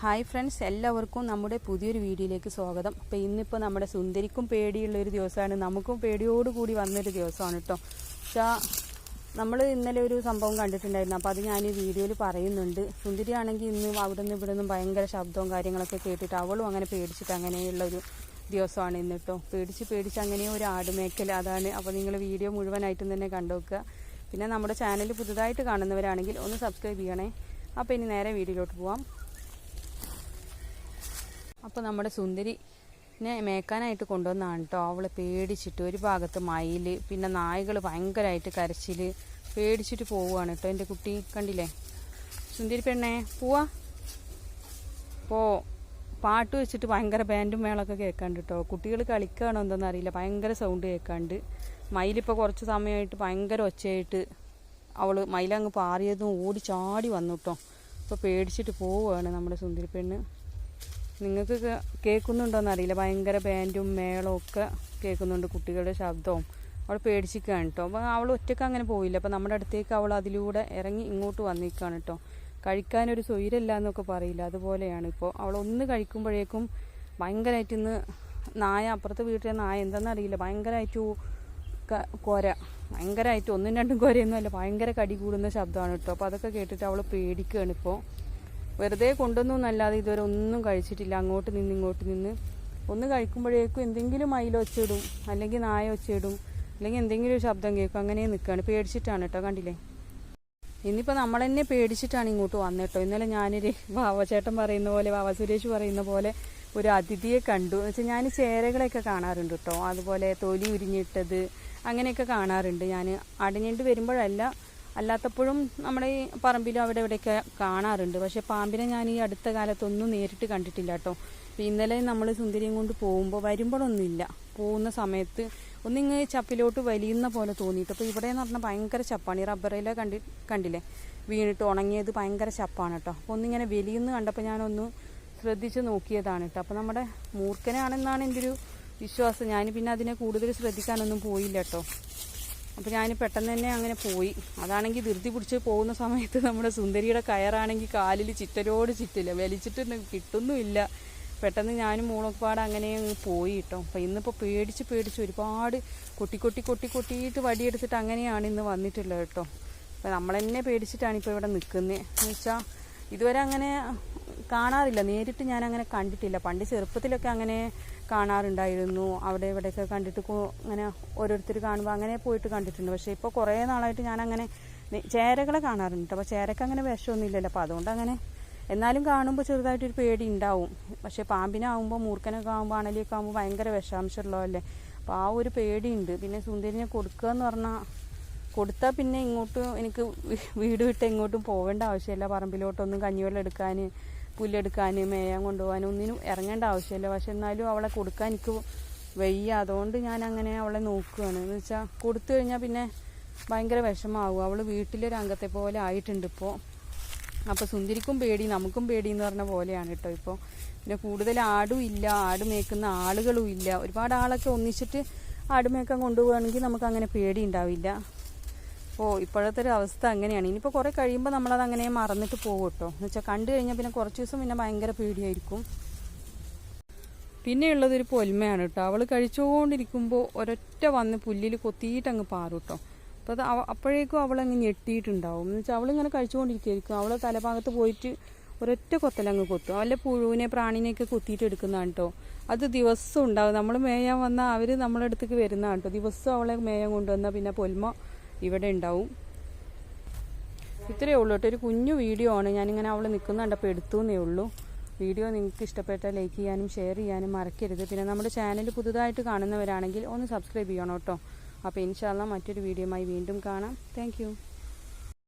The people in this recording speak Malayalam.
ഹായ് ഫ്രണ്ട്സ്, എല്ലാവർക്കും നമ്മുടെ പുതിയൊരു വീഡിയോയിലേക്ക് സ്വാഗതം. അപ്പോൾ ഇന്നിപ്പോൾ നമ്മുടെ സുന്ദരിക്കും പേടിയുള്ളൊരു ദിവസമാണ്, നമുക്കും പേടിയോടുകൂടി വന്നൊരു ദിവസമാണ് കേട്ടോ. പക്ഷേ നമ്മൾ ഇന്നലെ ഒരു സംഭവം കണ്ടിട്ടുണ്ടായിരുന്നു, അപ്പോൾ അത് ഞാൻ ഈ വീഡിയോയിൽ പറയുന്നുണ്ട്. സുന്ദരിയാണെങ്കിൽ ഇന്ന് അവിടെ നിന്ന് ഇവിടെ നിന്നും ഭയങ്കര ശബ്ദവും കാര്യങ്ങളൊക്കെ കേട്ടിട്ട് അവളും അങ്ങനെ പേടിച്ചിട്ട് അങ്ങനെയുള്ളൊരു ദിവസമാണ് ഇന്ന് കേട്ടോ. പേടിച്ച് അങ്ങനെ ഒരു ആടുമേക്കൽ അതാണ്. അപ്പോൾ നിങ്ങൾ വീഡിയോ മുഴുവനായിട്ടും തന്നെ കണ്ടുവെക്കുക. പിന്നെ നമ്മുടെ ചാനൽ പുതുതായിട്ട് കാണുന്നവരാണെങ്കിൽ ഒന്ന് സബ്സ്ക്രൈബ് ചെയ്യണേ. അപ്പോൾ ഇനി നേരെ വീഡിയോയിലോട്ട് പോവാം. അപ്പോൾ നമ്മുടെ സുന്ദരിനെ മേക്കാനായിട്ട് കൊണ്ടുവന്നതാണ് കേട്ടോ. അവളെ പേടിച്ചിട്ട് ഒരു ഭാഗത്ത് മയിൽ, പിന്നെ നായ്കൾ ഭയങ്കരമായിട്ട് കരച്ചിൽ, പേടിച്ചിട്ട് പോവുകയാണ് കേട്ടോ. എൻ്റെ കുട്ടി കണ്ടില്ലേ, സുന്ദരി പെണ്ണേ പോവാ പാട്ട് വെച്ചിട്ട് ഭയങ്കര ബാൻഡും മേളൊക്കെ കേൾക്കാണ്ട് കേട്ടോ. കുട്ടികൾ കളിക്കുകയാണോ എന്തെന്ന് അറിയില്ല, ഭയങ്കര സൗണ്ട് കേൾക്കാണ്ട്. മയിലിപ്പോൾ കുറച്ച് സമയമായിട്ട് ഭയങ്കര ഒച്ചയായിട്ട് മയിലങ്ങ് പാറിയതും ഓടി ചാടി വന്നു കേട്ടോ. അപ്പോൾ പേടിച്ചിട്ട് പോവുകയാണ് നമ്മുടെ സുന്ദരി പെണ്ണ്. നിങ്ങൾക്ക് കേൾക്കുന്നുണ്ടോയെന്ന് അറിയില്ല, ഭയങ്കര ബാൻഡും മേളവും ഒക്കെ കേൾക്കുന്നുണ്ട്, കുട്ടികളുടെ ശബ്ദവും. അവൾ പേടിച്ചിരിക്കുകയാണ് കേട്ടോ. അപ്പോൾ അവൾ ഒറ്റയ്ക്ക് അങ്ങനെ പോയില്ല. അപ്പോൾ നമ്മുടെ അടുത്തേക്ക് അവൾ അതിലൂടെ ഇറങ്ങി ഇങ്ങോട്ട് വന്നിരിക്കുകയാണ് കേട്ടോ. കഴിക്കാനൊരു സ്വൈരമില്ല എന്നൊക്കെ പറയില്ല, അതുപോലെയാണ് ഇപ്പോൾ. അവളൊന്ന് കഴിക്കുമ്പോഴേക്കും ഭയങ്കരമായിട്ട് ഇന്ന് നായ, അപ്പുറത്തെ വീട്ടിലെ നായ എന്താണെന്നറിയില്ല, ഭയങ്കരമായിട്ട് ഭയങ്കരമായിട്ട് ഒന്നും രണ്ടും കുരയൊന്നും അല്ല, ഭയങ്കര കടി കൂടുന്ന ശബ്ദമാണ് കേട്ടോ. അപ്പോൾ അതൊക്കെ കേട്ടിട്ട് അവൾ പേടിക്കുകയാണ് ഇപ്പോൾ. വെറുതെ കൊണ്ടുവന്നു എന്നല്ലാതെ ഇതുവരെ ഒന്നും കഴിച്ചിട്ടില്ല. അങ്ങോട്ട് നിന്ന് ഇങ്ങോട്ട് നിന്ന് ഒന്ന് കഴിക്കുമ്പോഴേക്കും എന്തെങ്കിലും മയിൽ ഒച്ചയിടും, അല്ലെങ്കിൽ നായ ഒച്ചയിടും, അല്ലെങ്കിൽ എന്തെങ്കിലും ഒരു ശബ്ദം കേൾക്കും. അങ്ങനെ നിൽക്കുകയാണ്, പേടിച്ചിട്ടാണ് കേട്ടോ. കണ്ടില്ലേ, ഇന്നിപ്പോൾ നമ്മൾ തന്നെ പേടിച്ചിട്ടാണ് ഇങ്ങോട്ട് വന്നത് കേട്ടോ. ഇന്നലെ ഞാനൊരു വാവച്ചേട്ടൻ പറയുന്ന പോലെ, വാവ സുരേഷ് പറയുന്ന പോലെ ഒരു അതിഥിയെ കണ്ടു. എന്ന് വെച്ചാൽ ഞാൻ ചേരകളെയൊക്കെ കാണാറുണ്ട് കേട്ടോ, അതുപോലെ തൊലി ഉരിഞ്ഞിട്ടത് അങ്ങനെയൊക്കെ കാണാറുണ്ട്. ഞാൻ അടഞ്ഞിട്ട് വരുമ്പോഴല്ല, അല്ലാത്തപ്പോഴും നമ്മുടെ ഈ പറമ്പിലും അവിടെ ഇവിടെയൊക്കെ കാണാറുണ്ട്. പക്ഷേ പാമ്പിനെ ഞാൻ ഈ അടുത്ത കാലത്തൊന്നും നേരിട്ട് കണ്ടിട്ടില്ല കേട്ടോ. അപ്പോൾ ഇന്നലെ നമ്മൾ സുന്ദരിയും കൊണ്ട് വരുമ്പോഴൊന്നുമില്ല, പോകുന്ന സമയത്ത് ഒന്നിങ്ങ് ചപ്പിലോട്ട് വലിയുന്ന പോലെ തോന്നിയിട്ട്. അപ്പോൾ ഇവിടെ എന്ന് പറഞ്ഞാൽ ഭയങ്കര ചപ്പാണ്, ഈ റബ്ബറിലെ കണ്ടില്ലേ വീണിട്ട് ഉണങ്ങിയത് ഭയങ്കര ചപ്പാണ് കേട്ടോ. അപ്പോൾ ഒന്നിങ്ങനെ വലിയുന്ന കണ്ടപ്പോൾ ഞാനൊന്ന് ശ്രദ്ധിച്ച് നോക്കിയതാണ് കേട്ടോ. അപ്പോൾ നമ്മുടെ മൂർഖനാണെന്നാണ് എൻ്റെ ഒരു വിശ്വാസം. ഞാൻ പിന്നെ അതിനെ കൂടുതൽ ശ്രദ്ധിക്കാനൊന്നും പോയില്ല കേട്ടോ. അപ്പോൾ ഞാൻ പെട്ടെന്ന് തന്നെ അങ്ങനെ പോയി. അതാണെങ്കിൽ ധൃതി പിടിച്ച് പോകുന്ന സമയത്ത് നമ്മുടെ സുന്ദരിയുടെ കയറാണെങ്കിൽ കാലിൽ ചിറ്റലോട് ചിറ്റില്ല, വലിച്ചിട്ട് കിട്ടുന്നുമില്ല. പെട്ടെന്ന് ഞാനും മോളൊക്കെപ്പാട് അങ്ങനെ പോയി കേട്ടോ. അപ്പോൾ ഇന്നിപ്പോൾ പേടിച്ച് ഒരുപാട് കൊട്ടിയിട്ട് വടിയെടുത്തിട്ട് അങ്ങനെയാണ് ഇന്ന് വന്നിട്ടുള്ളത് കേട്ടോ. അപ്പോൾ നമ്മളെന്നെ പേടിച്ചിട്ടാണ് ഇപ്പോൾ ഇവിടെ നിൽക്കുന്നത്. എന്ന് വെച്ചാൽ ഇതുവരെ അങ്ങനെ കാണാറില്ല, നേരിട്ട് ഞാൻ അങ്ങനെ കണ്ടിട്ടില്ല. പണ്ട് ചെറുപ്പത്തിലൊക്കെ അങ്ങനെ കാണാറുണ്ടായിരുന്നു, അവിടെ ഇവിടെയൊക്കെ കണ്ടിട്ട് അങ്ങനെ ഓരോരുത്തർ കാണുമ്പോൾ അങ്ങനെ പോയിട്ട് കണ്ടിട്ടുണ്ട്. പക്ഷേ ഇപ്പോൾ കുറേ നാളായിട്ട് ഞാനങ്ങനെ ചേരകളെ കാണാറുണ്ട്. അപ്പോൾ ചേരക്ക് അങ്ങനെ വിഷമൊന്നും ഇല്ലല്ലോ, അപ്പോൾ അതുകൊണ്ട് അങ്ങനെ എന്നാലും കാണുമ്പോൾ ചെറുതായിട്ടൊരു പേടി ഉണ്ടാവും. പക്ഷേ പാമ്പിനാകുമ്പോൾ, മൂർഖനൊക്കെ ആകുമ്പോൾ, അണലിയൊക്കെ ആകുമ്പോൾ ഭയങ്കര വിഷാംശമുള്ളതല്ലേ, അപ്പോൾ ആ ഒരു പേടിയുണ്ട്. പിന്നെ സുന്ദരിനെ കൊടുക്കുക എന്ന് പറഞ്ഞാൽ, കൊടുത്താൽ പിന്നെ ഇങ്ങോട്ട് എനിക്ക് വീട് വിട്ട് എങ്ങോട്ടും പോകേണ്ട ആവശ്യമില്ല. പറമ്പിലോട്ടൊന്നും കഞ്ഞിവെള്ളം എടുക്കാൻ, പുല്ലെടുക്കാൻ, മേയാൻ കൊണ്ടുപോകാൻ ഒന്നിനും ഇറങ്ങേണ്ട ആവശ്യമില്ല. പക്ഷെ എന്നാലും അവളെ കൊടുക്കാൻ എനിക്ക് വയ്യ. അതുകൊണ്ട് ഞാൻ അങ്ങനെ അവളെ നോക്കുകയാണ്. എന്ന് വെച്ചാൽ കൊടുത്തു കഴിഞ്ഞാൽ പിന്നെ ഭയങ്കര വിഷമാവും. അവൾ വീട്ടിലൊരു അംഗത്തെ പോലെ ആയിട്ടുണ്ട് ഇപ്പോൾ. അപ്പോൾ സുന്ദരിക്കും പേടി, നമുക്കും പേടി എന്ന് പറഞ്ഞ പോലെയാണ് കേട്ടോ ഇപ്പോൾ. പിന്നെ കൂടുതൽ ആടും ഇല്ല, ആട് മേക്കുന്ന ആളുകളും ഇല്ല. ഒരുപാട് ആളൊക്കെ ഒന്നിച്ചിട്ട് ആടുമേക്കാൻ കൊണ്ടുപോവുകയാണെങ്കിൽ നമുക്ക് അങ്ങനെ പേടി ഉണ്ടാവില്ല. ഇപ്പോഴത്തെ ഒരു അവസ്ഥ അങ്ങനെയാണ്. ഇനിയിപ്പോൾ കുറേ കഴിയുമ്പോൾ നമ്മളത് അങ്ങനെ മറന്നിട്ട് പോകും കേട്ടോ. എന്ന് വെച്ചാൽ കണ്ടു കഴിഞ്ഞാൽ പിന്നെ കുറച്ച് ദിവസം പിന്നെ ഭയങ്കര പേടിയായിരിക്കും. പിന്നെയുള്ളതൊരു പൊൽമയാണ് കേട്ടോ. അവൾ കഴിച്ചുകൊണ്ടിരിക്കുമ്പോൾ ഒരൊറ്റ വന്ന് പുല്ലിൽ കൊത്തിയിട്ട് അങ്ങ് പാറും കേട്ടോ. അപ്പോൾ അത് അപ്പോഴേക്കും അവളങ്ങ് ഞെട്ടിയിട്ടുണ്ടാവും. എന്ന് വെച്ചാൽ അവളിങ്ങനെ കഴിച്ചുകൊണ്ടിരിക്കുകയായിരിക്കും, അവൾ തലഭാഗത്ത് പോയിട്ട് ഒരൊറ്റ കൊത്തലങ്ങ് കൊത്തും. വല്ല പുഴുവിനെ, പ്രാണിനെയൊക്കെ കൊത്തിയിട്ട് എടുക്കുന്നതാണ് കേട്ടോ. അത് ദിവസം ഉണ്ടാവും. നമ്മൾ മേയാൻ വന്നാൽ അവർ നമ്മളെ അടുത്തേക്ക് വരുന്നതാണ് കേട്ടോ. ദിവസം അവളെ മേയാൻ കൊണ്ടുവന്നാൽ പിന്നെ പൊൽമ ഇവിടെ ഉണ്ടാവും. ഇത്രയേ ഉള്ളൂ കേട്ടോ, ഒരു കുഞ്ഞു വീഡിയോ ആണ്. ഞാനിങ്ങനെ അവൾ നിൽക്കുന്നുണ്ടപ്പോൾ എടുത്തുവെന്നേ ഉള്ളൂ. വീഡിയോ നിങ്ങൾക്ക് ഇഷ്ടപ്പെട്ടാൽ ലൈക്ക് ചെയ്യാനും ഷെയർ ചെയ്യാനും മറക്കരുത്. പിന്നെ നമ്മുടെ ചാനൽ പുതുതായിട്ട് കാണുന്നവരാണെങ്കിൽ ഒന്ന് സബ്സ്ക്രൈബ് ചെയ്യണം കേട്ടോ. അപ്പോൾ ഇൻഷാ അല്ലാഹ് മറ്റൊരു വീഡിയോയുമായി വീണ്ടും കാണാം. താങ്ക്